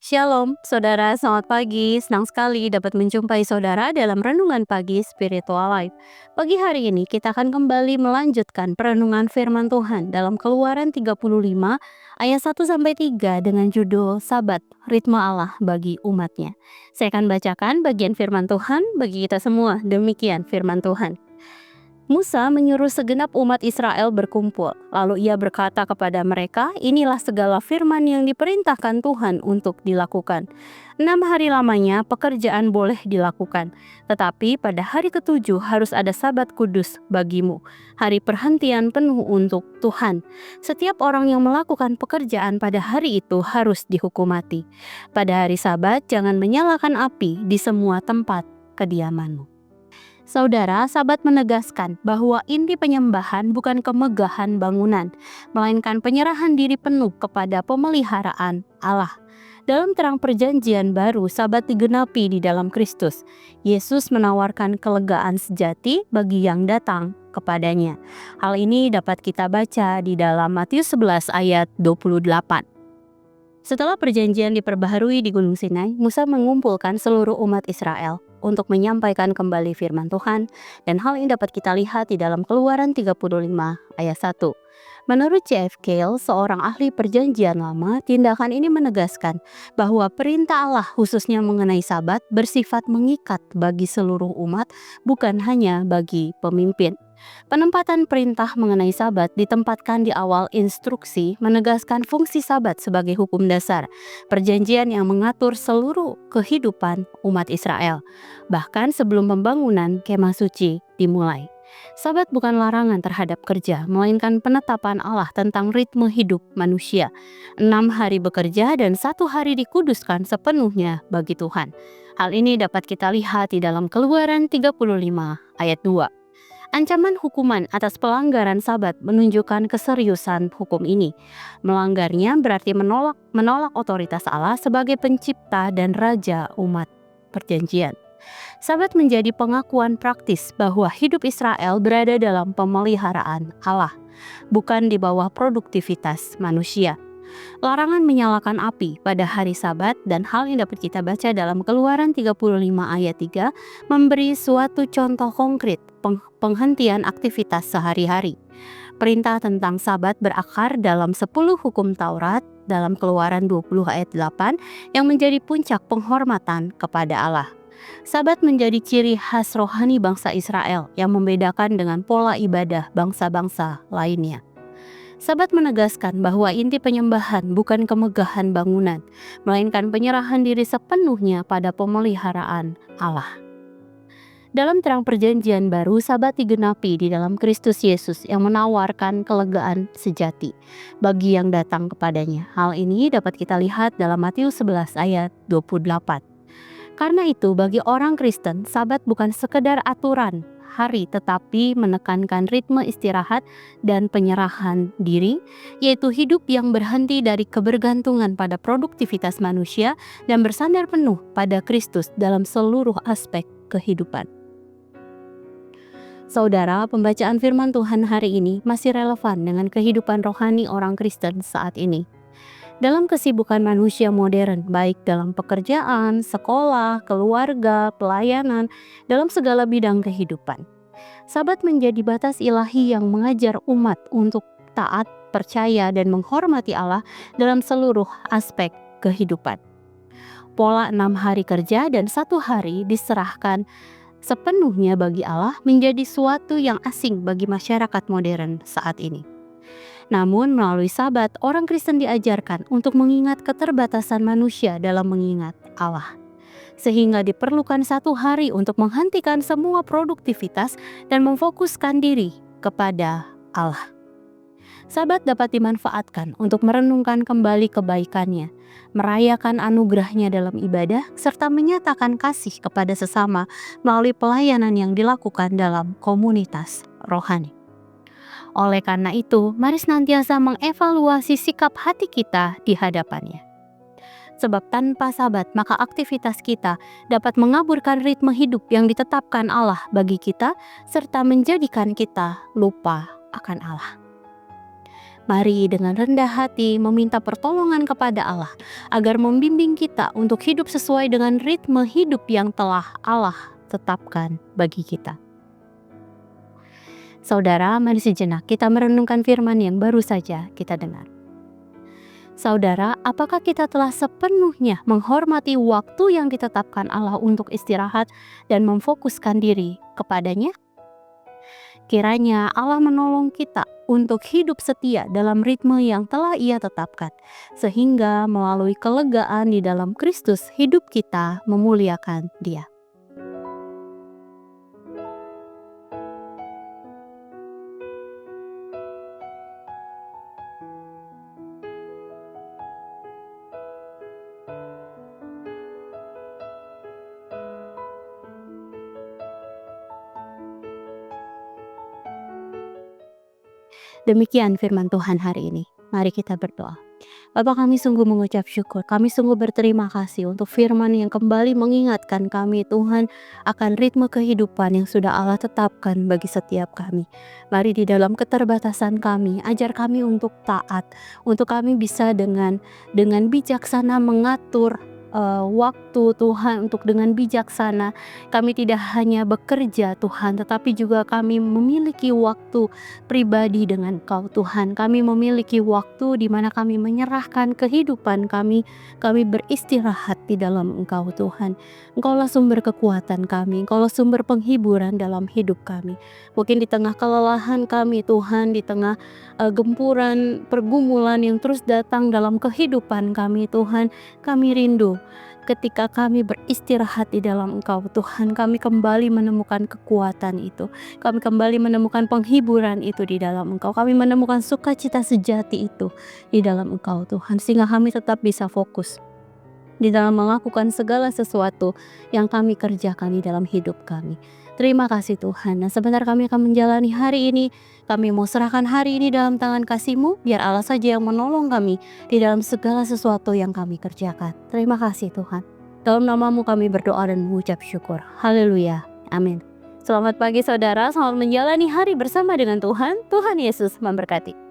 Shalom, saudara. Selamat pagi. Senang sekali dapat menjumpai saudara dalam renungan pagi Spiritual Life. Pagi hari ini kita akan kembali melanjutkan perenungan firman Tuhan dalam Keluaran 35 ayat 1-3 dengan judul Sabat, Ritme Allah bagi umatnya. Saya akan bacakan bagian firman Tuhan bagi kita semua. Demikian firman Tuhan. Musa menyuruh segenap umat Israel berkumpul. Lalu ia berkata kepada mereka, inilah segala firman yang diperintahkan Tuhan untuk dilakukan. 6 hari lamanya pekerjaan boleh dilakukan. Tetapi pada hari ketujuh harus ada sabat kudus bagimu. Hari perhentian penuh untuk Tuhan. Setiap orang yang melakukan pekerjaan pada hari itu harus dihukum mati. Pada hari sabat jangan menyalakan api di semua tempat kediamanmu. Saudara, Sabat menegaskan bahwa inti penyembahan bukan kemegahan bangunan, melainkan penyerahan diri penuh kepada pemeliharaan Allah. Dalam terang perjanjian baru, Sabat digenapi di dalam Kristus. Yesus menawarkan kelegaan sejati bagi yang datang kepadanya. Hal ini dapat kita baca di dalam Matius 11 ayat 28. Setelah perjanjian diperbaharui di Gunung Sinai, Musa mengumpulkan seluruh umat Israel untuk menyampaikan kembali firman Tuhan, dan hal ini dapat kita lihat di dalam Keluaran 35 ayat 1. Menurut C.F. Keil, seorang ahli perjanjian lama, tindakan ini menegaskan bahwa perintah Allah khususnya mengenai sabat bersifat mengikat bagi seluruh umat, bukan hanya bagi pemimpin. Penempatan perintah mengenai sabat ditempatkan di awal instruksi menegaskan fungsi sabat sebagai hukum dasar, perjanjian yang mengatur seluruh kehidupan umat Israel. Bahkan sebelum pembangunan kemah suci dimulai. Sabat bukan larangan terhadap kerja, melainkan penetapan Allah tentang ritme hidup manusia. 6 hari bekerja dan 1 hari dikuduskan sepenuhnya bagi Tuhan. Hal ini dapat kita lihat di dalam Keluaran 35 ayat 2. Ancaman hukuman atas pelanggaran sabat menunjukkan keseriusan hukum ini. Melanggarnya berarti menolak otoritas Allah sebagai pencipta dan raja umat perjanjian. Sabat menjadi pengakuan praktis bahwa hidup Israel berada dalam pemeliharaan Allah, bukan di bawah produktivitas manusia. Larangan menyalakan api pada hari Sabat dan hal yang dapat kita baca dalam Keluaran 35 ayat 3 memberi suatu contoh konkret penghentian aktivitas sehari-hari. Perintah tentang Sabat berakar dalam 10 hukum Taurat dalam Keluaran 20 ayat 8 yang menjadi puncak penghormatan kepada Allah. Sabat menjadi ciri khas rohani bangsa Israel yang membedakan dengan pola ibadah bangsa-bangsa lainnya. Sabat menegaskan bahwa inti penyembahan bukan kemegahan bangunan, melainkan penyerahan diri sepenuhnya pada pemeliharaan Allah. Dalam terang perjanjian baru, Sabat digenapi di dalam Kristus Yesus yang menawarkan kelegaan sejati bagi yang datang kepadanya. Hal ini dapat kita lihat dalam Matius 11 ayat 28. Karena itu, bagi orang Kristen, Sabat bukan sekedar aturan hari, tetapi menekankan ritme istirahat dan penyerahan diri, yaitu hidup yang berhenti dari kebergantungan pada produktivitas manusia dan bersandar penuh pada Kristus dalam seluruh aspek kehidupan. Saudara, pembacaan firman Tuhan hari ini masih relevan dengan kehidupan rohani orang Kristen saat ini. Dalam kesibukan manusia modern, baik dalam pekerjaan, sekolah, keluarga, pelayanan, dalam segala bidang kehidupan. Sabat menjadi batas ilahi yang mengajar umat untuk taat, percaya, dan menghormati Allah dalam seluruh aspek kehidupan. Pola 6 hari kerja dan 1 hari diserahkan sepenuhnya bagi Allah menjadi suatu yang asing bagi masyarakat modern saat ini. Namun melalui Sabat, orang Kristen diajarkan untuk mengingat keterbatasan manusia dalam mengingat Allah. Sehingga diperlukan 1 hari untuk menghentikan semua produktivitas dan memfokuskan diri kepada Allah. Sabat dapat dimanfaatkan untuk merenungkan kembali kebaikannya, merayakan anugerahnya dalam ibadah, serta menyatakan kasih kepada sesama melalui pelayanan yang dilakukan dalam komunitas rohani. Oleh karena itu, mari senantiasa mengevaluasi sikap hati kita di hadapannya. Sebab tanpa Sabat, maka aktivitas kita dapat mengaburkan ritme hidup yang ditetapkan Allah bagi kita, serta menjadikan kita lupa akan Allah. Mari dengan rendah hati meminta pertolongan kepada Allah agar membimbing kita untuk hidup sesuai dengan ritme hidup yang telah Allah tetapkan bagi kita. Saudara, mari sejenak kita merenungkan firman yang baru saja kita dengar. Saudara, apakah kita telah sepenuhnya menghormati waktu yang ditetapkan Allah untuk istirahat dan memfokuskan diri kepadanya? Kiranya Allah menolong kita untuk hidup setia dalam ritme yang telah Ia tetapkan, sehingga melalui kelegaan di dalam Kristus hidup kita memuliakan Dia. Demikian firman Tuhan hari ini. Mari kita berdoa. Bapa, kami sungguh mengucap syukur, kami sungguh berterima kasih untuk firman yang kembali mengingatkan kami Tuhan akan ritme kehidupan yang sudah Allah tetapkan bagi setiap kami. Mari di dalam keterbatasan kami, ajar kami untuk taat, untuk kami bisa dengan bijaksana mengatur waktu Tuhan, untuk dengan bijaksana kami tidak hanya bekerja Tuhan, tetapi juga kami memiliki waktu pribadi dengan Engkau Tuhan. Kami memiliki waktu di mana kami menyerahkan kehidupan kami beristirahat di dalam Engkau Tuhan. Engkaulah sumber kekuatan kami, Engkaulah sumber penghiburan dalam hidup kami. Mungkin di tengah kelelahan kami Tuhan, di tengah gempuran pergumulan yang terus datang dalam kehidupan kami Tuhan, kami rindu ketika kami beristirahat di dalam Engkau Tuhan, kami kembali menemukan kekuatan itu. Kami kembali menemukan penghiburan itu di dalam Engkau. Kami menemukan sukacita sejati itu di dalam Engkau Tuhan, sehingga kami tetap bisa fokus di dalam melakukan segala sesuatu yang kami kerjakan di dalam hidup kami. Terima kasih Tuhan. Nah, sebentar kami akan menjalani hari ini. Kami mau serahkan hari ini dalam tangan kasih-Mu, biar Allah saja yang menolong kami di dalam segala sesuatu yang kami kerjakan. Terima kasih Tuhan. Dalam nama-Mu kami berdoa dan mengucap syukur. Haleluya. Amin. Selamat pagi saudara, selamat menjalani hari bersama dengan Tuhan. Tuhan Yesus memberkati.